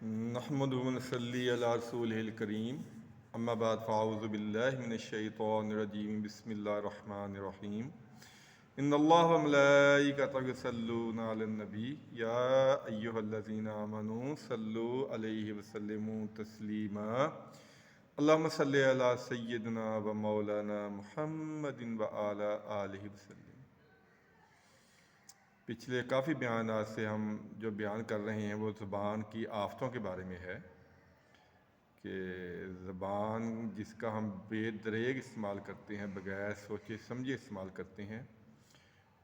نحمد و نصلی علی رسولہ الکریم اما بعد فاعوذ باللہ من الشیطان الرجیم بسم اللہ الرحمن الرحیم ان اللہ و ملائکتہ یصلون علی النبی یا ایہا الذین آمنوا صلوا علیہ وسلموا تسلیما اللہم صلی علی سیدنا و مولانا محمد و علی آلہ وسلم۔ پچھلے کافی بیانات سے ہم جو بیان کر رہے ہیں وہ زبان کی آفتوں کے بارے میں ہے کہ زبان جس کا ہم بے دریغ استعمال کرتے ہیں، بغیر سوچے سمجھے استعمال کرتے ہیں،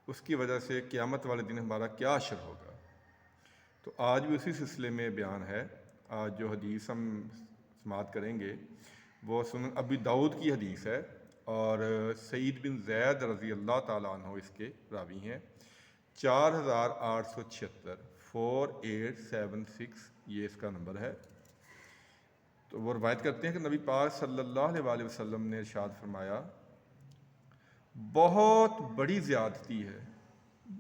اس کی وجہ سے قیامت والے دن ہمارا کیا اثر ہوگا۔ تو آج بھی اسی سلسلے میں بیان ہے۔ آج جو حدیث ہم سماعت کریں گے وہ سنن ابی داؤد کی حدیث ہے اور سعید بن زید رضی اللہ تعالیٰ عنہ اس کے راوی ہیں۔ 4876 4876 یہ اس کا نمبر ہے۔ تو وہ روایت کرتے ہیں کہ نبی پاک صلی اللہ علیہ وسلم نے ارشاد فرمایا، بہت بڑی زیادتی ہے،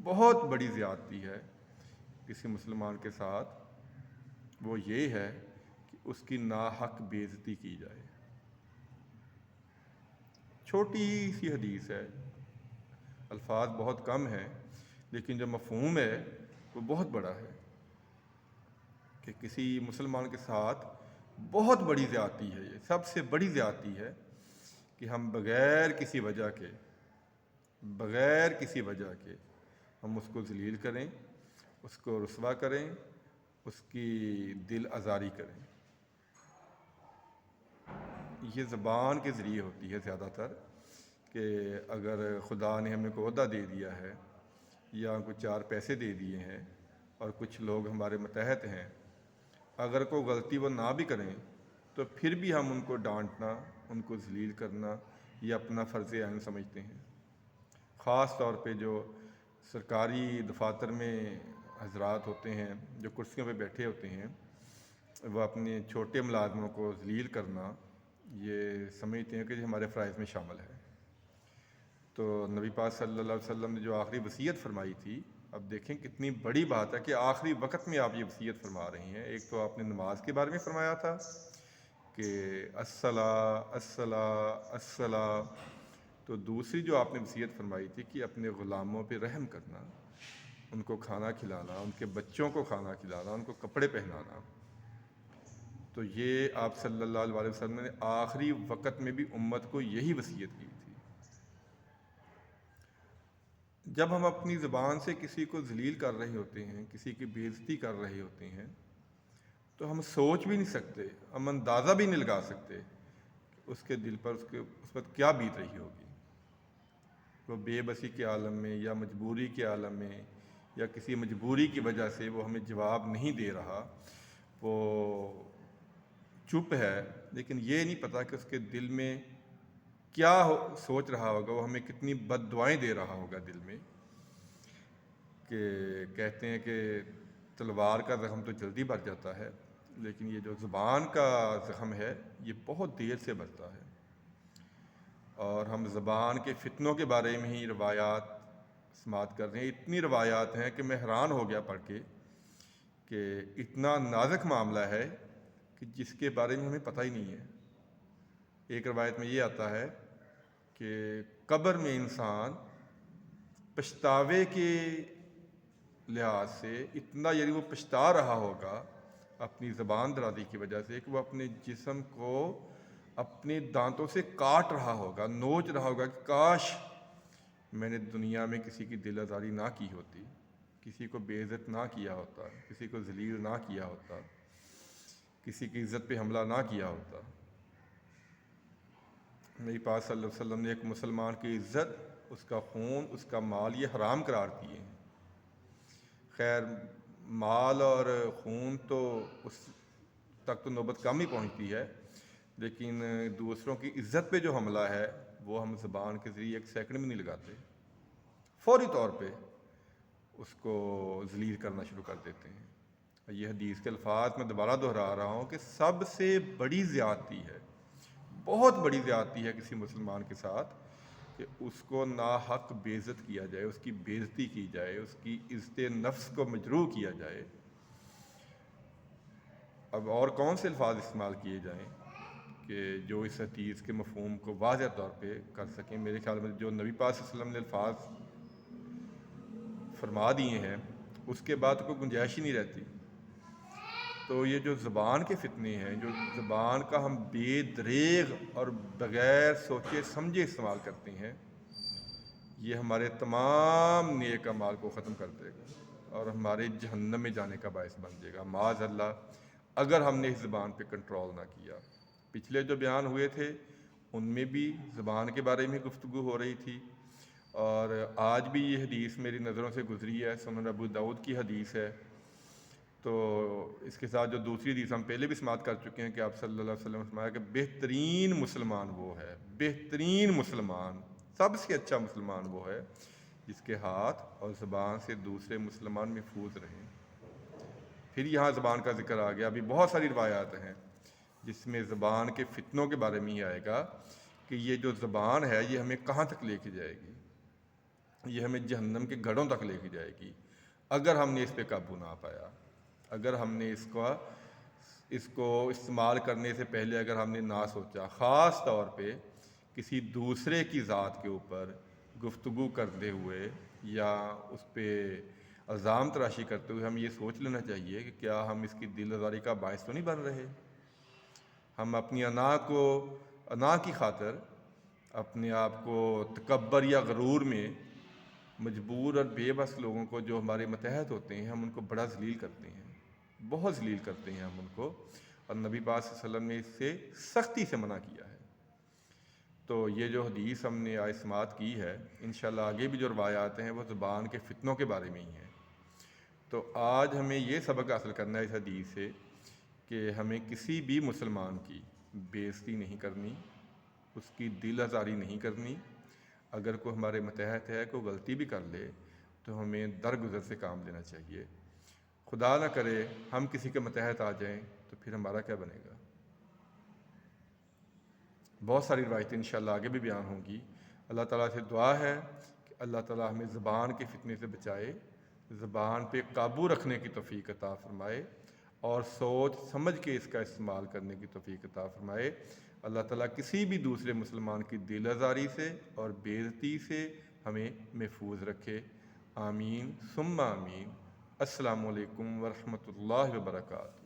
بہت بڑی زیادتی ہے کسی مسلمان کے ساتھ، وہ یہ ہے کہ اس کی ناحق بے عزتی کی جائے۔ چھوٹی سی حدیث ہے، الفاظ بہت کم ہیں، لیکن جو مفہوم ہے وہ بہت بڑا ہے کہ کسی مسلمان کے ساتھ بہت بڑی زیادتی ہے۔ یہ سب سے بڑی زیادتی ہے کہ ہم بغیر کسی وجہ کے ہم اس کو ذلیل کریں، اس کو رسوا کریں، اس کی دل آزاری کریں۔ یہ زبان کے ذریعے ہوتی ہے زیادہ تر، کہ اگر خدا نے ہمیں کوئی عہدہ دے دیا ہے یا کوئی 4 پیسے دے دیے ہیں اور کچھ لوگ ہمارے متحد ہیں، اگر کوئی غلطی وہ نہ بھی کریں تو پھر بھی ہم ان کو ڈانٹنا، ان کو ذلیل کرنا یہ اپنا فرض عین سمجھتے ہیں۔ خاص طور پہ جو سرکاری دفاتر میں حضرات ہوتے ہیں، جو کرسیوں پہ بیٹھے ہوتے ہیں، وہ اپنے چھوٹے ملازموں کو ذلیل کرنا یہ سمجھتے ہیں کہ یہ ہمارے فرائض میں شامل ہے۔ تو نبی پاک صلی اللہ علیہ وسلم نے جو آخری وصیت فرمائی تھی، اب دیکھیں کتنی بڑی بات ہے کہ آخری وقت میں آپ یہ وصیت فرما رہی ہیں۔ ایک تو آپ نے نماز کے بارے میں فرمایا تھا کہ الصلاۃ الصلاۃ الصلاۃ، تو دوسری جو آپ نے وصیت فرمائی تھی کہ اپنے غلاموں پہ رحم کرنا، ان کو کھانا کھلانا، ان کے بچوں کو کھانا کھلانا، ان کو کپڑے پہنانا۔ تو یہ آپ صلی اللہ علیہ وسلم نے آخری وقت میں بھی امت کو یہی وصیت کی تھی۔ جب ہم اپنی زبان سے کسی کو ذلیل کر رہے ہوتے ہیں، کسی کی بے عزتی کر رہے ہوتے ہیں، تو ہم سوچ بھی نہیں سکتے، ہم اندازہ بھی نہیں لگا سکتے کہ اس کے دل پر اس وقت کیا بیت رہی ہوگی۔ وہ بے بسی کے عالم میں یا مجبوری کے عالم میں یا کسی مجبوری کی وجہ سے وہ ہمیں جواب نہیں دے رہا، وہ چپ ہے، لیکن یہ نہیں پتہ کہ اس کے دل میں کیا سوچ رہا ہوگا، وہ ہمیں کتنی بد دعائیں دے رہا ہوگا دل میں۔ کہ کہتے ہیں کہ تلوار کا زخم تو جلدی بھر جاتا ہے، لیکن یہ جو زبان کا زخم ہے یہ بہت دیر سے بھرتا ہے۔ اور ہم زبان کے فتنوں کے بارے میں ہی روایات سماعت کر رہے ہیں۔ اتنی روایات ہیں کہ میں حیران ہو گیا پڑھ کے کہ اتنا نازک معاملہ ہے کہ جس کے بارے میں ہمیں پتہ ہی نہیں ہے۔ ایک روایت میں یہ آتا ہے کہ قبر میں انسان پچھتاوے کے لحاظ سے اتنا، یعنی وہ پچھتا رہا ہوگا اپنی زبان درازی کی وجہ سے، کہ وہ اپنے جسم کو اپنے دانتوں سے کاٹ رہا ہوگا، نوچ رہا ہوگا کہ کاش میں نے دنیا میں کسی کی دل آزاری نہ کی ہوتی، کسی کو بے عزت نہ کیا ہوتا، کسی کو ذلیل نہ کیا ہوتا، کسی کی عزت پہ حملہ نہ کیا ہوتا۔ نبی پاک صلی اللہ علیہ وسلم نے ایک مسلمان کی عزت، اس کا خون، اس کا مال یہ حرام قرار دیے ہیں۔ خیر مال اور خون تو اس تک تو نوبت کم ہی پہنچتی ہے، لیکن دوسروں کی عزت پہ جو حملہ ہے وہ ہم زبان کے ذریعے ایک سیکنڈ بھی نہیں لگاتے، فوری طور پہ اس کو ذلیل کرنا شروع کر دیتے ہیں۔ یہ حدیث کے الفاظ میں دوبارہ دہرا رہا ہوں کہ سب سے بڑی زیادتی ہے، بہت بڑی زیادتی ہے کسی مسلمان کے ساتھ کہ اس کو ناحق بے عزت کیا جائے، اس کی بے عزتی کی جائے، اس کی عزت نفس کو مجروح کیا جائے۔ اب اور کون سے الفاظ استعمال کیے جائیں کہ جو اس حدیث کے مفہوم کو واضح طور پہ کر سکیں؟ میرے خیال میں جو نبی پاک صلی اللہ علیہ وسلم نے الفاظ فرما دیے ہیں اس کے بعد کوئی گنجائش ہی نہیں رہتی۔ تو یہ جو زبان کے فتنے ہیں، جو زبان کا ہم بے دریغ اور بغیر سوچے سمجھے استعمال کرتے ہیں، یہ ہمارے تمام نیک اعمال کو ختم کر دے گا اور ہمارے جہنم میں جانے کا باعث بن جائے گا معاذ اللہ، اگر ہم نے اس زبان پہ کنٹرول نہ کیا۔ پچھلے جو بیان ہوئے تھے ان میں بھی زبان کے بارے میں گفتگو ہو رہی تھی، اور آج بھی یہ حدیث میری نظروں سے گزری ہے، سنن ابو داؤد کی حدیث ہے۔ تو اس کے ساتھ جو دوسری حدیث ہم پہلے بھی سماعت کر چکے ہیں کہ آپ صلی اللہ علیہ وسلم نے فرمایا کہ بہترین مسلمان وہ ہے، بہترین مسلمان، سب سے اچھا مسلمان وہ ہے جس کے ہاتھ اور زبان سے دوسرے مسلمان محفوظ رہیں۔ پھر یہاں زبان کا ذکر آ گیا، ابھی بہت ساری روایات ہیں جس میں زبان کے فتنوں کے بارے میں ہی آئے گا کہ یہ جو زبان ہے یہ ہمیں کہاں تک لے کے جائے گی، یہ ہمیں جہنم کے گڑھوں تک لے کے جائے گی اگر ہم نے اس پہ قابو نہ پایا، اگر ہم نے اس کو استعمال کرنے سے پہلے اگر ہم نے نہ سوچا، خاص طور پہ کسی دوسرے کی ذات کے اوپر گفتگو کرتے ہوئے یا اس پہ الزام تراشی کرتے ہوئے ہم یہ سوچ لینا چاہیے کہ کیا ہم اس کی دل آزاری کا باعث تو نہیں بن رہے، ہم اپنی انا کی خاطر اپنے آپ کو تکبر یا غرور میں مجبور اور بے بس لوگوں کو جو ہمارے متحد ہوتے ہیں ہم ان کو بڑا ذلیل کرتے ہیں، بہت ذلیل کرتے ہیں ہم ان کو، اور نبی پاک صلی اللہ علیہ وسلم نے اس سے سختی سے منع کیا ہے۔ تو یہ جو حدیث ہم نے آج سماعت کی ہے، انشاءاللہ آگے بھی جو روایات ہیں وہ زبان کے فتنوں کے بارے میں ہی ہیں۔ تو آج ہمیں یہ سبق حاصل کرنا ہے اس حدیث سے کہ ہمیں کسی بھی مسلمان کی بے عزتی نہیں کرنی، اس کی دل آزاری نہیں کرنی، اگر کوئی ہمارے متحد ہے کوئی غلطی بھی کر لے تو ہمیں درگزر سے کام لینا چاہیے۔ خدا نہ کرے ہم کسی کے متحد آ جائیں تو پھر ہمارا کیا بنے گا۔ بہت ساری روایتیں انشاءاللہ آگے بھی بیان ہوں گی۔ اللہ تعالیٰ سے دعا ہے کہ اللہ تعالیٰ ہمیں زبان کے فتنے سے بچائے، زبان پہ قابو رکھنے کی توفیق عطا فرمائے اور سوچ سمجھ کے اس کا استعمال کرنے کی توفیق عطا فرمائے۔ اللہ تعالیٰ کسی بھی دوسرے مسلمان کی دل آزاری سے اور بے عزتی سے ہمیں محفوظ رکھے۔ آمین ثم آمین۔ السلام علیکم ورحمۃ اللہ وبرکاتہ۔